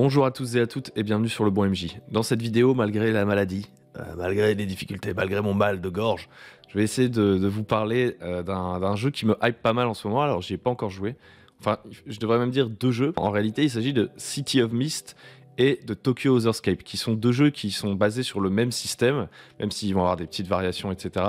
Bonjour à tous et à toutes et bienvenue sur le Bon MJ. Dans cette vidéo, malgré la maladie, malgré les difficultés, malgré mon mal de gorge, je vais essayer de vous parler d'un jeu qui me hype pas mal en ce moment. Alors j'y ai pas encore joué. Enfin, je devrais même dire deux jeux. En réalité, il s'agit de City of Mist et de Tokyo Otherscape, qui sont deux jeux qui sont basés sur le même système, même s'ils vont avoir des petites variations, etc.,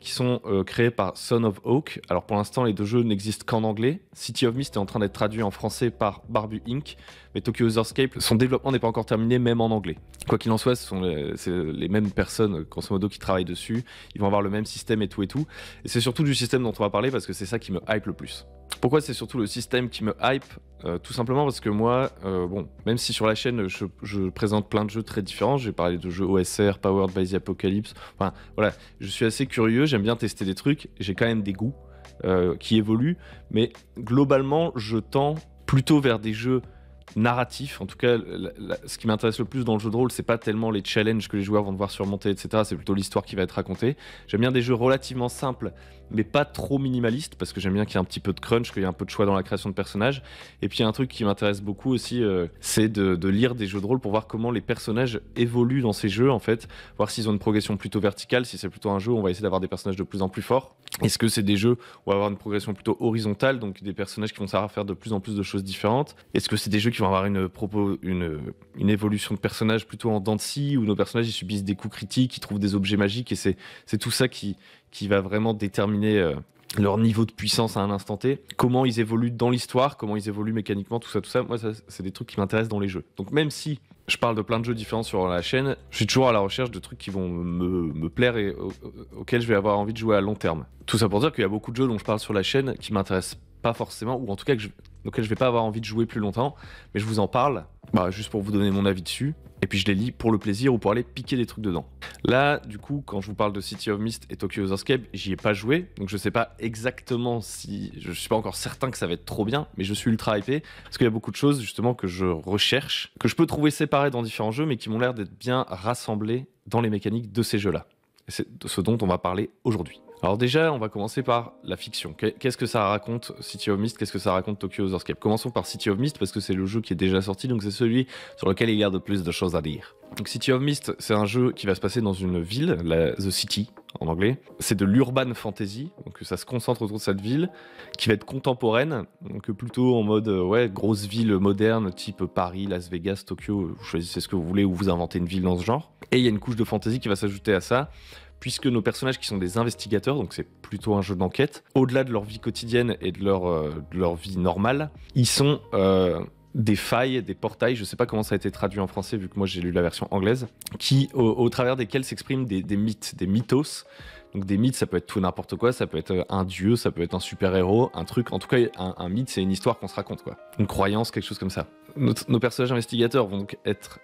qui sont créés par Son of Oak. Alors pour l'instant, les deux jeux n'existent qu'en anglais. City of Mist est en train d'être traduit en français par Barbu Inc., mais Tokyo Otherscape, son développement n'est pas encore terminé, même en anglais. Quoi qu'il en soit, c'est les mêmes personnes, grosso modo, qui travaillent dessus. Ils vont avoir le même système et tout et tout. Et c'est surtout du système dont on va parler parce que c'est ça qui me hype le plus. Pourquoi c'est surtout le système qui me hype? Tout simplement parce que moi, bon, même si sur la chaîne je présente plein de jeux très différents, j'ai parlé de jeux OSR, Powered by the Apocalypse, enfin voilà, je suis assez curieux, j'aime bien tester des trucs, j'ai quand même des goûts qui évoluent, mais globalement je tends plutôt vers des jeux narratif. En tout cas, ce qui m'intéresse le plus dans le jeu de rôle, c'est pas tellement les challenges que les joueurs vont devoir surmonter, etc. C'est plutôt l'histoire qui va être racontée. J'aime bien des jeux relativement simples, mais pas trop minimalistes, parce que j'aime bien qu'il y ait un petit peu de crunch, qu'il y ait un peu de choix dans la création de personnages. Et puis, un truc qui m'intéresse beaucoup aussi, c'est de lire des jeux de rôle pour voir comment les personnages évoluent dans ces jeux, en fait. Voir s'ils ont une progression plutôt verticale. Si c'est plutôt un jeu, on va essayer d'avoir des personnages de plus en plus forts. Est-ce que c'est des jeux où on va avoir une progression plutôt horizontale, donc des personnages qui vont savoir faire de plus en plus de choses différentes? Est-ce que c'est des jeux qui vont avoir une évolution de personnage plutôt en dents de scie, où nos personnages ils subissent des coups critiques, ils trouvent des objets magiques, et c'est tout ça qui va vraiment déterminer leur niveau de puissance à un instant T, comment ils évoluent dans l'histoire, comment ils évoluent mécaniquement, tout ça, moi ça, c'est des trucs qui m'intéressent dans les jeux. Donc même si je parle de plein de jeux différents sur la chaîne, je suis toujours à la recherche de trucs qui vont me plaire et auxquels je vais avoir envie de jouer à long terme. Tout ça pour dire qu'il y a beaucoup de jeux dont je parle sur la chaîne qui m'intéressent pas forcément, ou en tout cas auxquels je vais pas avoir envie de jouer plus longtemps, mais je vous en parle juste pour vous donner mon avis dessus, et puis je les lis pour le plaisir ou pour aller piquer des trucs dedans. Là, du coup, quand je vous parle de City of Mist et Tokyo Otherscape, j'y ai pas joué, donc je sais pas exactement si... Je suis pas encore certain que ça va être trop bien, mais je suis ultra hypé, parce qu'il y a beaucoup de choses, justement, que je recherche, que je peux trouver séparées dans différents jeux, mais qui m'ont l'air d'être bien rassemblées dans les mécaniques de ces jeux-là. Et c'est de ce dont on va parler aujourd'hui. Alors déjà, on va commencer par la fiction. Qu'est-ce que ça raconte City of Mist? Qu'est-ce que ça raconte Tokyo Otherscape? Commençons par City of Mist parce que c'est le jeu qui est déjà sorti, donc c'est celui sur lequel il y a de plus de choses à dire. Donc City of Mist, c'est un jeu qui va se passer dans une ville, The City en anglais. C'est de l'urban fantasy, donc ça se concentre autour de cette ville, qui va être contemporaine, donc plutôt en mode grosse ville moderne, type Paris, Las Vegas, Tokyo, vous choisissez ce que vous voulez ou vous inventez une ville dans ce genre. Et il y a une couche de fantasy qui va s'ajouter à ça, puisque nos personnages qui sont des investigateurs, donc c'est plutôt un jeu d'enquête, au-delà de leur vie quotidienne et de leur vie normale, ils sont des failles, des portails, je sais pas comment ça a été traduit en français vu que moi j'ai lu la version anglaise, qui au travers desquels s'expriment des mythes, des mythos. Donc des mythes, ça peut être tout n'importe quoi, ça peut être un dieu, ça peut être un super-héros, un truc, en tout cas un mythe c'est une histoire qu'on se raconte quoi, une croyance, quelque chose comme ça. Nos personnages investigateurs vont donc être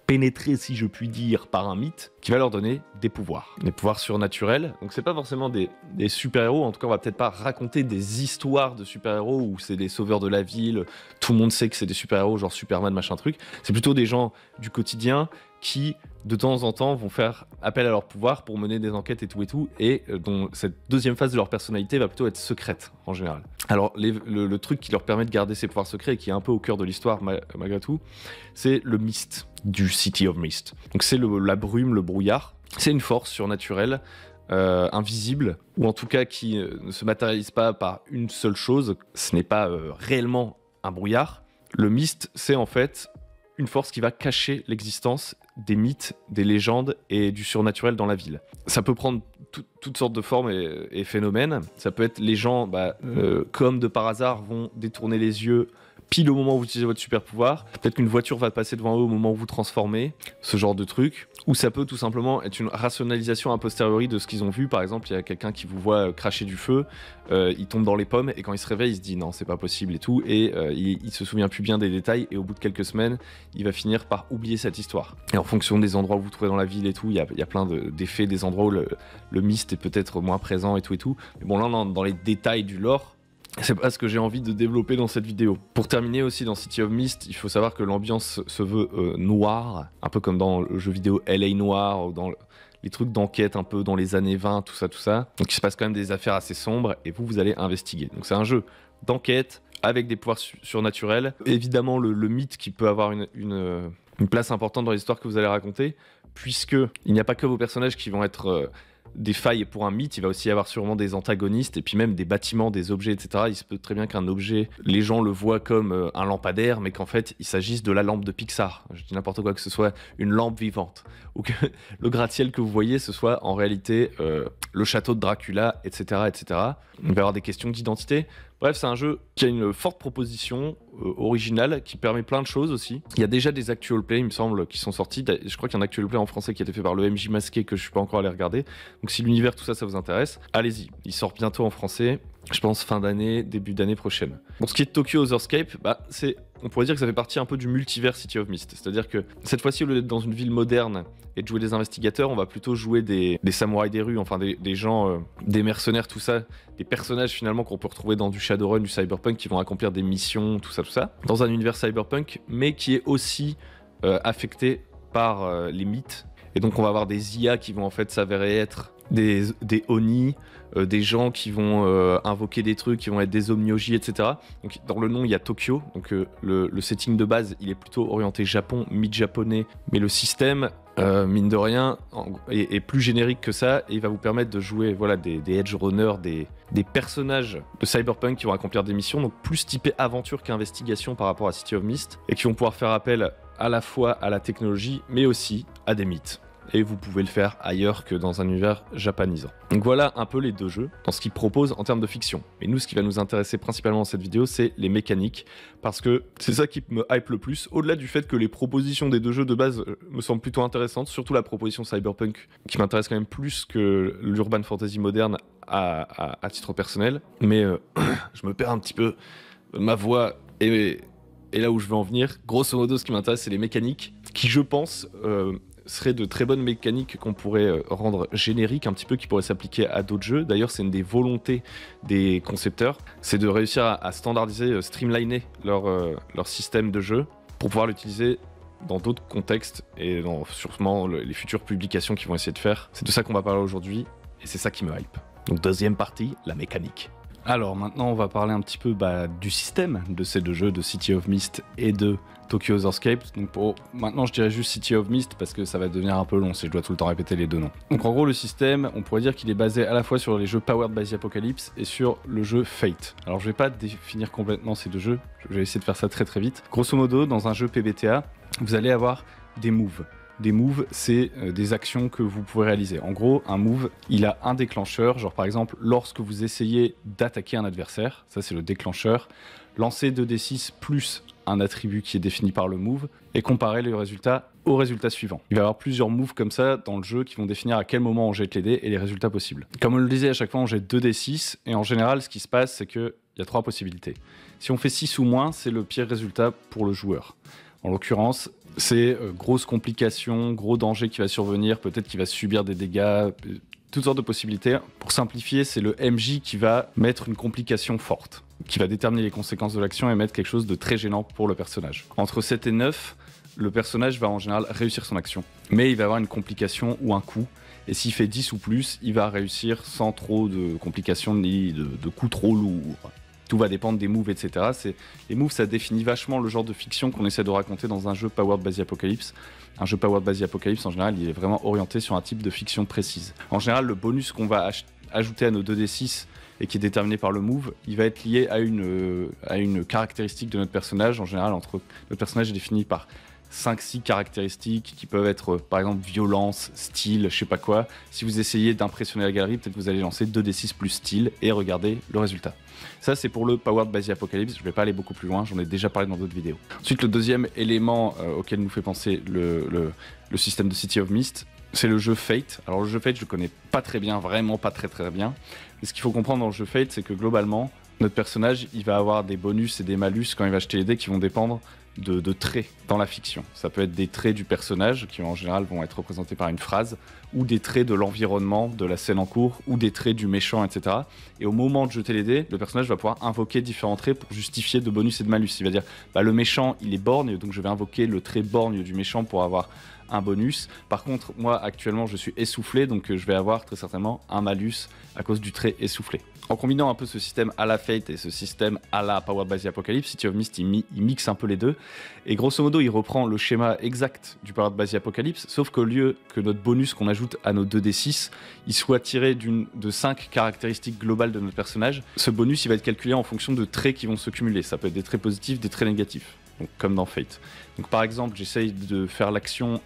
pénétrés, si je puis dire, par un mythe qui va leur donner des pouvoirs surnaturels. Donc c'est pas forcément des super-héros, en tout cas on va peut-être pas raconter des histoires de super-héros où c'est des sauveurs de la ville, tout le monde sait que c'est des super-héros genre Superman machin truc, c'est plutôt des gens du quotidien qui de temps en temps vont faire appel à leurs pouvoirs pour mener des enquêtes et tout, et dont cette deuxième phase de leur personnalité va plutôt être secrète en général. Alors le truc qui leur permet de garder ces pouvoirs secrets et qui est un peu au cœur de l'histoire malgré tout, c'est le mist du City of Mist. Donc c'est la brume, le brouillard, c'est une force surnaturelle, invisible, ou en tout cas qui ne se matérialise pas par une seule chose, ce n'est pas réellement un brouillard. Le mist, c'est en fait une force qui va cacher l'existence des mythes, des légendes et du surnaturel dans la ville. Ça peut prendre toutes sortes de formes et phénomènes. Ça peut être les gens, comme de par hasard, vont détourner les yeux pile au moment où vous utilisez votre super pouvoir. Peut-être qu'une voiture va passer devant eux au moment où vous transformez, ce genre de truc. Ou ça peut tout simplement être une rationalisation a posteriori de ce qu'ils ont vu. Par exemple, il y a quelqu'un qui vous voit cracher du feu, il tombe dans les pommes et quand il se réveille, il se dit non, c'est pas possible et tout. Et il se souvient plus bien des détails et au bout de quelques semaines, il va finir par oublier cette histoire. Et en fonction des endroits où vous trouvez dans la ville et tout, il y a plein d'effets, des endroits où le mist est peut-être moins présent et tout. Mais bon, là, dans les détails du lore, c'est pas ce que j'ai envie de développer dans cette vidéo. Pour terminer aussi dans City of Mist, il faut savoir que l'ambiance se veut noire, un peu comme dans le jeu vidéo LA Noire, ou dans les trucs d'enquête un peu dans les années 20, tout ça. Donc il se passe quand même des affaires assez sombres et vous allez investiguer. Donc c'est un jeu d'enquête avec des pouvoirs surnaturels. Évidemment, le mythe qui peut avoir une place importante dans l'histoire que vous allez raconter, puisque il n'y a pas que vos personnages qui vont être des failles pour un mythe, il va aussi y avoir sûrement des antagonistes et puis même des bâtiments, des objets, etc. Il se peut très bien qu'un objet, les gens le voient comme un lampadaire, mais qu'en fait il s'agisse de la lampe de Pixar. Je dis n'importe quoi, que ce soit une lampe vivante ou que le gratte-ciel que vous voyez ce soit en réalité le château de Dracula, etc., etc. Il va y avoir des questions d'identité. Bref, c'est un jeu qui a une forte proposition originale, qui permet plein de choses aussi. Il y a déjà des actual play, il me semble, qui sont sortis. Je crois qu'il y a un actual play en français qui a été fait par le MJ Masqué que je suis pas encore allé regarder. Donc si l'univers, tout ça, ça vous intéresse, allez-y. Il sort bientôt en français, je pense fin d'année, début d'année prochaine. Pour ce qui est de Tokyo Otherscape, on pourrait dire que ça fait partie un peu du multivers City of Mist. C'est-à-dire que cette fois-ci, au lieu d'être dans une ville moderne et de jouer des investigateurs, on va plutôt jouer des samouraïs des rues, enfin des gens, des mercenaires, tout ça, des personnages finalement qu'on peut retrouver dans du Shadowrun, du Cyberpunk, qui vont accomplir des missions, tout ça, dans un univers Cyberpunk, mais qui est aussi affecté par les mythes. Et donc on va avoir des IA qui vont en fait s'avérer être des Oni, des gens qui vont invoquer des trucs, qui vont être des Omnyoji, etc. Donc dans le nom il y a Tokyo, donc le setting de base il est plutôt orienté Japon, mythe japonais, mais le système mine de rien est plus générique que ça et il va vous permettre de jouer voilà, des edge runners, des personnages de Cyberpunk qui vont accomplir des missions, donc plus typé aventure qu'investigation par rapport à City of Mist, et qui vont pouvoir faire appel à la fois à la technologie mais aussi à des mythes. Et vous pouvez le faire ailleurs que dans un univers japonisant. Donc voilà un peu les deux jeux dans ce qu'ils proposent en termes de fiction. Mais nous, ce qui va nous intéresser principalement dans cette vidéo, c'est les mécaniques, parce que c'est ça qui me hype le plus, au-delà du fait que les propositions des deux jeux de base me semblent plutôt intéressantes, surtout la proposition Cyberpunk, qui m'intéresse quand même plus que l'urban fantasy moderne à titre personnel. Mais je me perds un petit peu, ma voix est là où je veux en venir. Grosso modo, ce qui m'intéresse, c'est les mécaniques, qui je pense seraient de très bonnes mécaniques qu'on pourrait rendre génériques un petit peu, qui pourraient s'appliquer à d'autres jeux. D'ailleurs, c'est une des volontés des concepteurs, c'est de réussir à standardiser, streamliner leur système de jeu pour pouvoir l'utiliser dans d'autres contextes et dans sûrement les futures publications qu'ils vont essayer de faire. C'est de ça qu'on va parler aujourd'hui et c'est ça qui me hype. Donc deuxième partie, la mécanique. Alors maintenant on va parler un petit peu du système de ces deux jeux, de City of Mist et de Tokyo Otherscape. Donc maintenant je dirais juste City of Mist parce que ça va devenir un peu long si je dois tout le temps répéter les deux noms. Donc en gros le système, on pourrait dire qu'il est basé à la fois sur les jeux Powered by the Apocalypse et sur le jeu Fate. Alors je vais pas définir complètement ces deux jeux, je vais essayer de faire ça très très vite. Grosso modo, dans un jeu PBTA, vous allez avoir des moves. Des moves, c'est des actions que vous pouvez réaliser. En gros, un move, il a un déclencheur, genre par exemple, lorsque vous essayez d'attaquer un adversaire, ça c'est le déclencheur, lancez 2d6 plus un attribut qui est défini par le move et comparez le résultat au résultat suivant. Il va y avoir plusieurs moves comme ça dans le jeu qui vont définir à quel moment on jette les dés et les résultats possibles. Comme on le disait, à chaque fois on jette 2d6 et en général ce qui se passe c'est qu'il y a 3 possibilités. Si on fait 6 ou moins, c'est le pire résultat pour le joueur. En l'occurrence, c'est grosse complication, gros danger qui va survenir, peut-être qu'il va subir des dégâts, toutes sortes de possibilités. Pour simplifier, c'est le MJ qui va mettre une complication forte, qui va déterminer les conséquences de l'action et mettre quelque chose de très gênant pour le personnage. Entre 7 et 9, le personnage va en général réussir son action, mais il va avoir une complication ou un coup, et s'il fait 10 ou plus, il va réussir sans trop de complications ni de coups trop lourds. Tout va dépendre des moves, etc. Les moves, ça définit vachement le genre de fiction qu'on essaie de raconter dans un jeu Powered by the Apocalypse. Un jeu Powered by the Apocalypse, en général, il est vraiment orienté sur un type de fiction précise. En général, le bonus qu'on va ajouter à nos 2d6 et qui est déterminé par le move, il va être lié à une caractéristique de notre personnage. En général, notre personnage est défini par 5-6 caractéristiques qui peuvent être par exemple violence, style, je sais pas quoi. Si vous essayez d'impressionner la galerie, peut-être que vous allez lancer 2d6 plus style et regarder le résultat. Ça c'est pour le Powered by the Apocalypse, je vais pas aller beaucoup plus loin, j'en ai déjà parlé dans d'autres vidéos. Ensuite le deuxième élément auquel nous fait penser le système de City of Mist, c'est le jeu Fate. Alors le jeu Fate je le connais pas très bien, vraiment pas très très bien. Mais ce qu'il faut comprendre dans le jeu Fate c'est que globalement, notre personnage il va avoir des bonus et des malus quand il va jeter les dés qui vont dépendre de traits dans la fiction. Ça peut être des traits du personnage qui en général vont être représentés par une phrase, ou des traits de l'environnement, de la scène en cours, ou des traits du méchant, etc. Et au moment de jeter les dés, le personnage va pouvoir invoquer différents traits pour justifier de bonus et de malus. Il va dire, le méchant il est borgne, donc je vais invoquer le trait borgne du méchant pour avoir un bonus. Par contre, moi actuellement je suis essoufflé, donc je vais avoir très certainement un malus à cause du trait essoufflé. En combinant un peu ce système à la Fate et ce système à la Powered by the Apocalypse, City of Mist il mixe un peu les deux. Et grosso modo, il reprend le schéma exact du Powered by the Apocalypse, sauf qu'au lieu que notre bonus qu'on ajoute à nos 2d6, il soit tiré de 5 caractéristiques globales de notre personnage, ce bonus il va être calculé en fonction de traits qui vont se cumuler. Ça peut être des traits positifs, des traits négatifs. Donc, comme dans Fate. Donc par exemple, j'essaye de faire l'action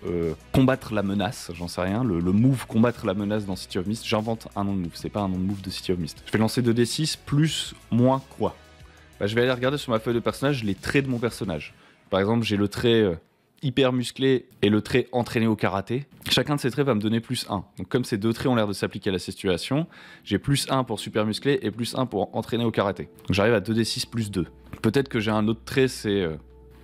combattre la menace, j'en sais rien, le move combattre la menace dans City of Mist, j'invente un nom de move, c'est pas un nom de move de City of Mist. Je vais lancer 2d6 plus moins quoi. Bah, je vais aller regarder sur ma feuille de personnage les traits de mon personnage. Par exemple, j'ai le trait hyper musclé et le trait entraîné au karaté. Chacun de ces traits va me donner plus 1. Donc comme ces deux traits ont l'air de s'appliquer à la situation, j'ai plus 1 pour super musclé et plus 1 pour entraîner au karaté. Donc j'arrive à 2d6 plus 2. Peut-être que j'ai un autre trait, c'est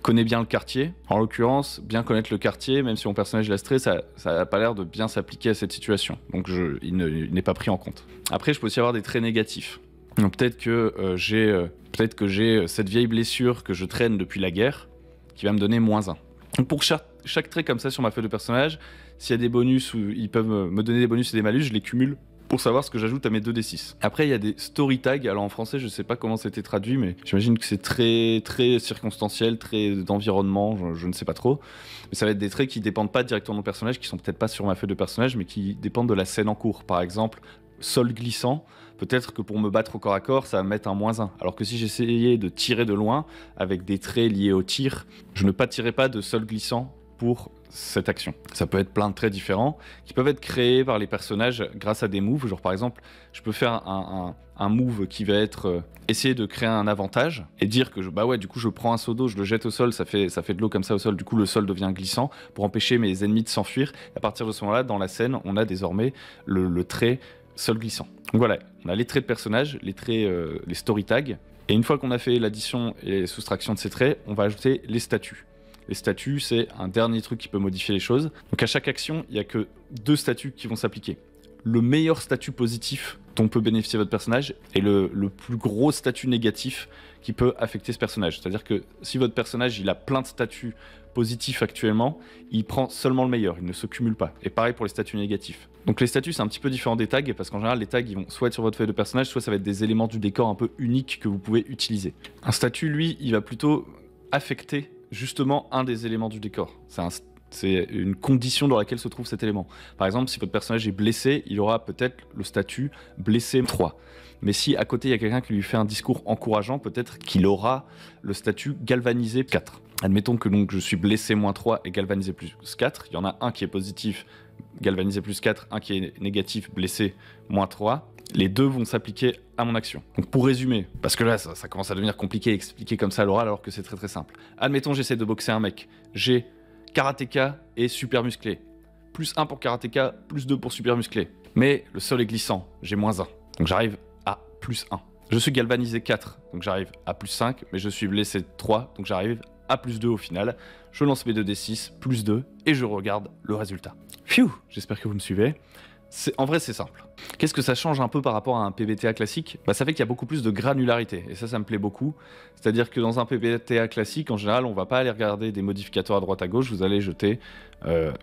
connaît bien le quartier. En l'occurrence, bien connaître le quartier, même si mon personnage est lastré, ça n'a pas l'air de bien s'appliquer à cette situation. Donc il n'est pas pris en compte. Après, je peux aussi avoir des traits négatifs. Donc peut-être que j'ai cette vieille blessure que je traîne depuis la guerre, qui va me donner moins 1. Donc pour chaque trait comme ça sur ma feuille de personnage, s'il y a des bonus ou ils peuvent me donner des bonus et des malus, je les cumule pour savoir ce que j'ajoute à mes 2d6. Après, il y a des story tags. Alors en français, je sais pas comment c'était traduit, mais j'imagine que c'est très, très circonstanciel, très d'environnement, je ne sais pas trop. Mais ça va être des traits qui dépendent pas directement de mon personnage, qui sont peut-être pas sur ma feuille de personnage, mais qui dépendent de la scène en cours. Par exemple, sol glissant, peut-être que pour me battre au corps à corps, ça va me mettre un -1. Alors que si j'essayais de tirer de loin, avec des traits liés au tir, je ne partirais pas de sol glissant pour cette action. Ça peut être plein de traits différents qui peuvent être créés par les personnages grâce à des moves. Genre par exemple, je peux faire un move qui va être essayer de créer un avantage et dire que du coup je prends un seau d'eau, je le jette au sol, ça fait de l'eau comme ça au sol, du coup le sol devient glissant pour empêcher mes ennemis de s'enfuir. À partir de ce moment-là, dans la scène, on a désormais le trait sol glissant. Donc voilà, on a les traits de personnage, les traits, les story tags. Et une fois qu'on a fait l'addition et soustraction de ces traits, on va ajouter les statuts. Les statuts, c'est un dernier truc qui peut modifier les choses. Donc à chaque action, il n'y a que 2 statuts qui vont s'appliquer. Le meilleur statut positif dont peut bénéficier votre personnage et le plus gros statut négatif qui peut affecter ce personnage. C'est-à-dire que si votre personnage il a plein de statuts positifs actuellement, il prend seulement le meilleur, il ne se cumule pas. Et pareil pour les statuts négatifs. Donc les statuts, c'est un petit peu différent des tags, parce qu'en général, les tags, ils vont soit être sur votre feuille de personnage, soit ça va être des éléments du décor un peu uniques que vous pouvez utiliser. Un statut, lui, il va plutôt affecter justement un des éléments du décor. C'est une condition dans laquelle se trouve cet élément. Par exemple, si votre personnage est blessé, il aura peut-être le statut blessé 3. Mais si à côté il y a quelqu'un qui lui fait un discours encourageant, peut-être qu'il aura le statut galvanisé 4. Admettons que donc je suis blessé -3 et galvanisé +4. Il y en a un qui est positif, galvanisé +4, un qui est négatif, blessé -3. Les deux vont s'appliquer à mon action. Donc pour résumer, parce que là ça commence à devenir compliqué à expliquer comme ça à l'oral alors que c'est très très simple. Admettons j'essaie de boxer un mec, j'ai karatéka et super musclé. +1 pour karatéka, +2 pour super musclé. Mais le sol est glissant, j'ai -1. Donc j'arrive à +1. Je suis galvanisé 4, donc j'arrive à +5, mais je suis blessé 3, donc j'arrive à +2 au final. Je lance mes 2d6, +2, et je regarde le résultat. Phew, j'espère que vous me suivez. En vrai, c'est simple. Qu'est-ce que ça change un peu par rapport à un PBTA classique ? Ça fait qu'il y a beaucoup plus de granularité, et ça me plaît beaucoup. C'est-à-dire que dans un PBTA classique, en général, on va pas aller regarder des modificateurs à droite à gauche, vous allez jeter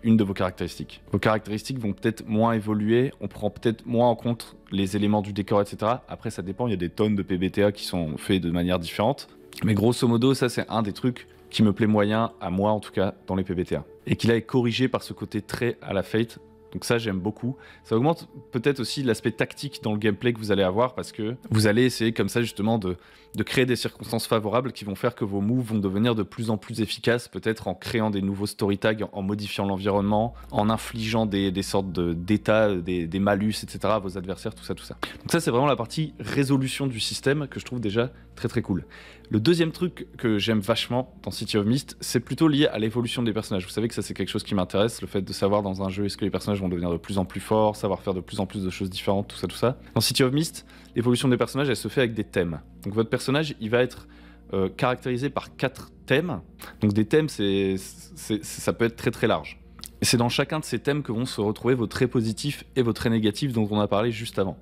une de vos caractéristiques. Vos caractéristiques vont peut-être moins évoluer, on prend peut-être moins en compte les éléments du décor, etc. Après, ça dépend, il y a des tonnes de PBTA qui sont faits de manière différente. Mais grosso modo, ça c'est un des trucs qui me plaît moyen, à moi en tout cas, dans les PBTA. Et qui là est corrigé par ce côté très à la Fate. Donc ça, j'aime beaucoup. Ça augmente peut-être aussi l'aspect tactique dans le gameplay que vous allez avoir parce que vous allez essayer comme ça justement de créer des circonstances favorables qui vont faire que vos moves vont devenir de plus en plus efficaces, peut-être en créant des nouveaux story tags, en modifiant l'environnement, en infligeant des sortes d'états, des malus, etc. à vos adversaires, tout ça, tout ça. Donc ça, c'est vraiment la partie résolution du système que je trouve déjà très très cool. Le deuxième truc que j'aime vachement dans City of Mist, c'est plutôt lié à l'évolution des personnages. Vous savez que ça c'est quelque chose qui m'intéresse, le fait de savoir dans un jeu est-ce que les personnages vont devenir de plus en plus forts, savoir faire de plus en plus de choses différentes, tout ça, tout ça. Dans City of Mist, l'évolution des personnages, elle se fait avec des thèmes. Donc votre personnage, il va être caractérisé par 4 thèmes. Donc des thèmes, ça peut être très très large. Et c'est dans chacun de ces thèmes que vont se retrouver vos traits positifs et vos traits négatifs dont on a parlé juste avant.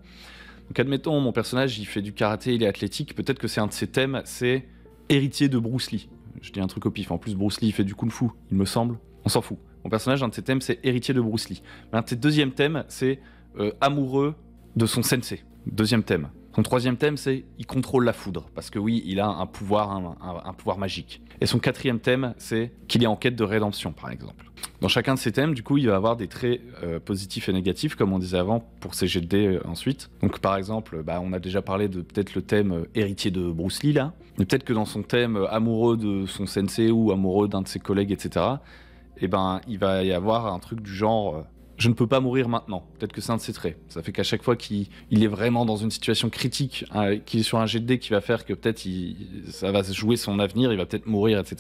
Donc admettons, mon personnage, il fait du karaté, il est athlétique, peut-être que c'est un de ses thèmes, c'est héritier de Bruce Lee. Je dis un truc au pif, en plus Bruce Lee il fait du kung-fu, il me semble, on s'en fout. Mon personnage, un de ses thèmes, c'est héritier de Bruce Lee. Mais un de ses deuxièmes thèmes, c'est amoureux de son sensei. Deuxième thème. Son troisième thème, c'est il contrôle la foudre, parce que oui, il a un pouvoir, un pouvoir magique. Et son quatrième thème, c'est qu'il est en quête de rédemption, par exemple. Dans chacun de ces thèmes, du coup, il va avoir des traits positifs et négatifs, comme on disait avant, pour ses jets de dés ensuite. Donc par exemple, on a déjà parlé de peut-être le thème héritier de Bruce Lee, là. Mais peut-être que dans son thème amoureux de son sensei ou amoureux d'un de ses collègues, etc., il va y avoir un truc du genre... je ne peux pas mourir maintenant. Peut-être que c'est un de ses traits. Ça fait qu'à chaque fois qu'il est vraiment dans une situation critique, qu'il est sur un jet de dés qui va faire que peut-être ça va jouer son avenir, il va peut-être mourir, etc.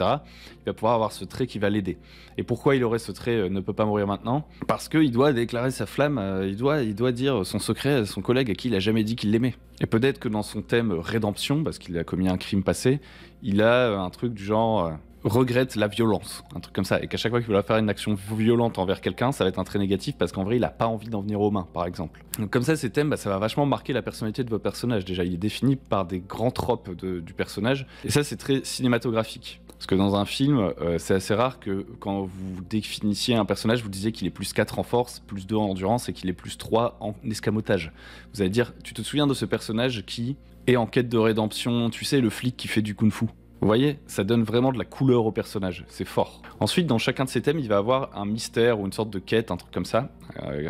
Il va pouvoir avoir ce trait qui va l'aider. Et pourquoi il aurait ce trait ne peut pas mourir maintenant? Parce qu'il doit déclarer sa flamme, il doit dire son secret à son collègue à qui il a jamais dit qu'il l'aimait. Et peut-être que dans son thème rédemption, parce qu'il a commis un crime passé, il a un truc du genre... regrette la violence, un truc comme ça, et qu'à chaque fois qu'il va faire une action violente envers quelqu'un, ça va être un trait négatif parce qu'en vrai il a pas envie d'en venir aux mains, par exemple. Donc comme ça, ces thèmes, ça va vachement marquer la personnalité de votre personnage. Déjà, il est défini par des grands tropes du personnage, et ça c'est très cinématographique. Parce que dans un film, c'est assez rare que quand vous définissiez un personnage, vous disiez qu'il est plus 4 en force, plus 2 en endurance et qu'il est plus 3 en escamotage. Vous allez dire, tu te souviens de ce personnage qui est en quête de rédemption, tu sais, le flic qui fait du kung-fu. Vous voyez, ça donne vraiment de la couleur au personnage, c'est fort. Ensuite, dans chacun de ces thèmes, il va avoir un mystère ou une sorte de quête, un truc comme ça,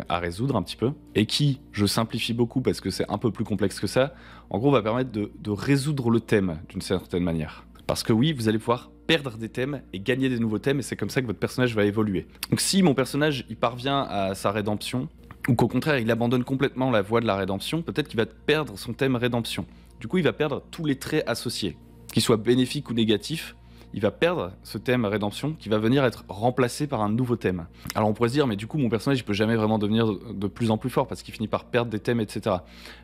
à résoudre un petit peu, et qui, je simplifie beaucoup parce que c'est un peu plus complexe que ça, en gros va permettre de résoudre le thème d'une certaine manière. Parce que oui, vous allez pouvoir perdre des thèmes et gagner des nouveaux thèmes, et c'est comme ça que votre personnage va évoluer. Donc si mon personnage, il parvient à sa rédemption, ou qu'au contraire, il abandonne complètement la voie de la rédemption, peut-être qu'il va perdre son thème rédemption. Du coup, il va perdre tous les traits associés. Qu'il soit bénéfique ou négatif, il va perdre ce thème rédemption qui va venir être remplacé par un nouveau thème. Alors on pourrait se dire, mais du coup mon personnage il peut jamais vraiment devenir de plus en plus fort parce qu'il finit par perdre des thèmes, etc.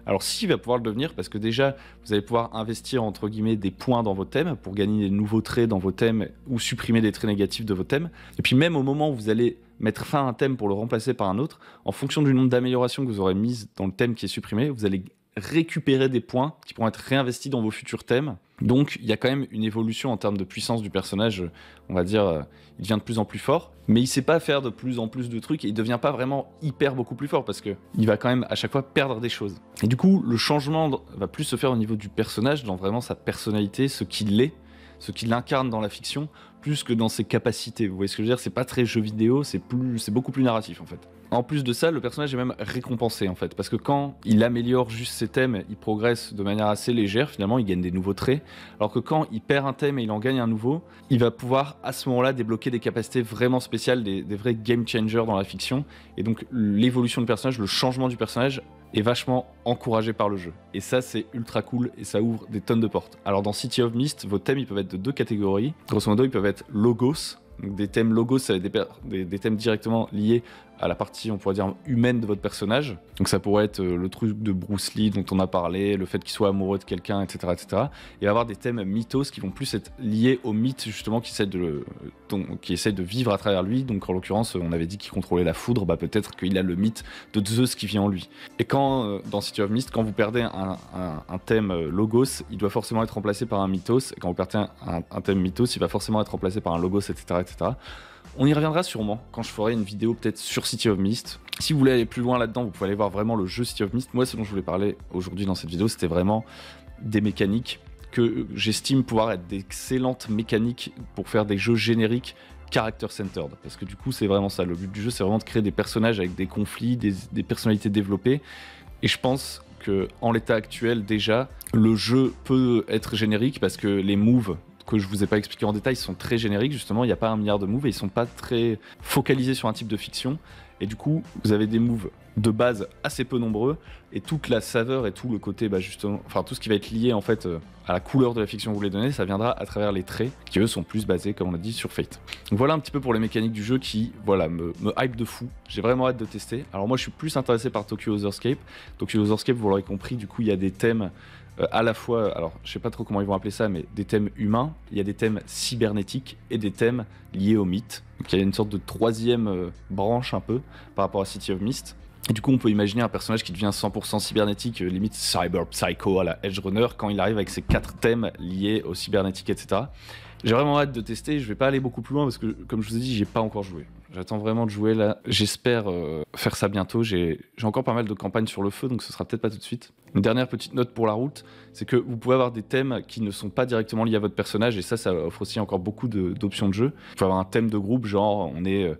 Alors si, il va pouvoir le devenir parce que déjà vous allez pouvoir investir entre guillemets des points dans vos thèmes pour gagner des nouveaux traits dans vos thèmes ou supprimer des traits négatifs de vos thèmes. Et puis même au moment où vous allez mettre fin à un thème pour le remplacer par un autre, en fonction du nombre d'améliorations que vous aurez mises dans le thème qui est supprimé, vous allez récupérer des points qui pourront être réinvestis dans vos futurs thèmes. Donc il y a quand même une évolution en termes de puissance du personnage, on va dire, il devient de plus en plus fort, mais il sait pas faire de plus en plus de trucs et il devient pas vraiment hyper beaucoup plus fort parce que il va quand même à chaque fois perdre des choses. Et du coup, le changement va plus se faire au niveau du personnage, dans vraiment sa personnalité, ce qu'il est, ce qu'il incarne dans la fiction, plus que dans ses capacités. Vous voyez ce que je veux dire? C'est pas très jeu vidéo, c'est beaucoup plus narratif en fait. En plus de ça, le personnage est même récompensé en fait, parce que quand il améliore juste ses thèmes, il progresse de manière assez légère, finalement il gagne des nouveaux traits, alors que quand il perd un thème et il en gagne un nouveau, il va pouvoir à ce moment-là débloquer des capacités vraiment spéciales, des vrais game changers dans la fiction, et donc l'évolution du personnage, le changement du personnage est vachement encouragé par le jeu. Et ça, c'est ultra cool et ça ouvre des tonnes de portes. Alors dans City of Mist, vos thèmes ils peuvent être de 2 catégories. Grosso modo, ils peuvent être logos. Donc des thèmes logos, c'est des thèmes directement liés à la partie, on pourrait dire, humaine de votre personnage. Donc ça pourrait être le truc de Bruce Lee dont on a parlé, le fait qu'il soit amoureux de quelqu'un, etc., etc. Et avoir des thèmes mythos qui vont plus être liés au mythe, justement, qui essaie de vivre à travers lui. Donc en l'occurrence, on avait dit qu'il contrôlait la foudre, peut-être qu'il a le mythe de Zeus qui vit en lui. Et quand, dans City of Mist, quand vous perdez un thème logos, il doit forcément être remplacé par un mythos. Et quand vous perdez un thème mythos, il va forcément être remplacé par un logos, etc., etc. On y reviendra sûrement quand je ferai une vidéo peut-être sur City of Mist. Si vous voulez aller plus loin là-dedans, vous pouvez aller voir vraiment le jeu City of Mist. Moi, ce dont je voulais parler aujourd'hui dans cette vidéo, c'était vraiment des mécaniques que j'estime pouvoir être d'excellentes mécaniques pour faire des jeux génériques character-centered. Parce que du coup, c'est vraiment ça. Le but du jeu, c'est vraiment de créer des personnages avec des conflits, des personnalités développées. Et je pense qu'en l'état actuel, déjà, le jeu peut être générique parce que les moves que je vous ai pas expliqué en détail sont très génériques, justement, il n'y a pas un milliard de moves et ils sont pas très focalisés sur un type de fiction. Et du coup, vous avez des moves de base assez peu nombreux et toute la saveur et tout le côté, justement, enfin tout ce qui va être lié en fait à la couleur de la fiction que vous voulez donner, ça viendra à travers les traits qui eux sont plus basés, comme on l'a dit, sur Fate. Donc voilà un petit peu pour les mécaniques du jeu qui, voilà, me hype de fou. J'ai vraiment hâte de tester. Alors moi, je suis plus intéressé par Tokyo Other-scape. Tokyo Other-scape, vous l'aurez compris, du coup, il y a des thèmes à la fois, alors je sais pas trop comment ils vont appeler ça, mais des thèmes humains, il y a des thèmes cybernétiques et des thèmes liés au mythe. Donc il y a une sorte de troisième branche un peu par rapport à City of Mist. Et du coup, on peut imaginer un personnage qui devient 100% cybernétique, limite cyber psycho à la Edge Runner, quand il arrive avec ses 4 thèmes liés au cybernétique, etc. J'ai vraiment hâte de tester, je vais pas aller beaucoup plus loin parce que, comme je vous ai dit, j'ai pas encore joué. J'attends vraiment de jouer là. J'espère faire ça bientôt. J'ai encore pas mal de campagnes sur le feu, donc ce sera peut-être pas tout de suite. Une dernière petite note pour la route, c'est que vous pouvez avoir des thèmes qui ne sont pas directement liés à votre personnage, et ça offre aussi encore beaucoup d'options de jeu. Vous pouvez avoir un thème de groupe, genre on est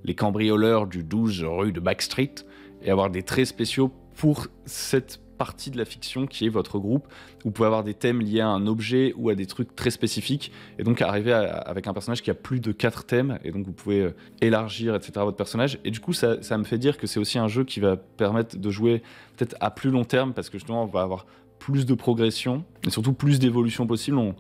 les cambrioleurs du 12 rue de Backstreet, et avoir des traits spéciaux pour cette partie de la fiction qui est votre groupe. Vous pouvez avoir des thèmes liés à un objet ou à des trucs très spécifiques, et donc arriver avec un personnage qui a plus de 4 thèmes, et donc vous pouvez élargir, etc., votre personnage. Et du coup, ça me fait dire que c'est aussi un jeu qui va permettre de jouer peut-être à plus long terme, parce que justement, on va avoir plus de progression, et surtout plus d'évolution possible. On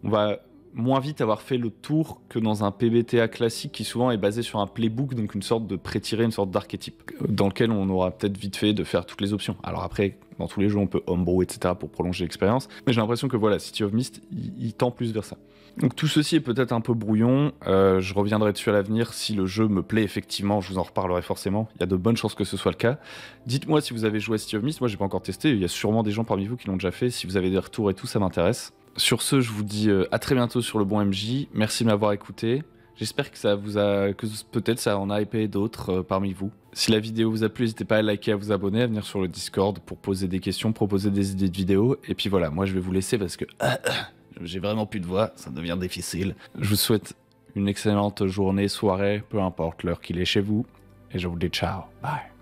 va moins vite avoir fait le tour que dans un PBTA classique qui souvent est basé sur un playbook, donc une sorte de pré-tiré, une sorte d'archétype, dans lequel on aura peut-être vite fait de faire toutes les options. Alors après, dans tous les jeux, on peut homebrew, etc. pour prolonger l'expérience, mais j'ai l'impression que voilà, City of Mist, il tend plus vers ça. Donc tout ceci est peut-être un peu brouillon, je reviendrai dessus à l'avenir, si le jeu me plaît effectivement, je vous en reparlerai forcément, il y a de bonnes chances que ce soit le cas. Dites-moi si vous avez joué à City of Mist, moi j'ai pas encore testé, il y a sûrement des gens parmi vous qui l'ont déjà fait, si vous avez des retours et tout, ça m'intéresse. Sur ce, je vous dis à très bientôt sur le bon MJ. Merci de m'avoir écouté. J'espère que ça vous a, que peut-être ça en a hypé d'autres parmi vous. Si la vidéo vous a plu, n'hésitez pas à liker, à vous abonner, à venir sur le Discord pour poser des questions, proposer des idées de vidéos. Et puis voilà, moi je vais vous laisser parce que j'ai vraiment plus de voix, ça devient difficile. Je vous souhaite une excellente journée, soirée, peu importe l'heure qu'il est chez vous. Et je vous dis ciao, bye.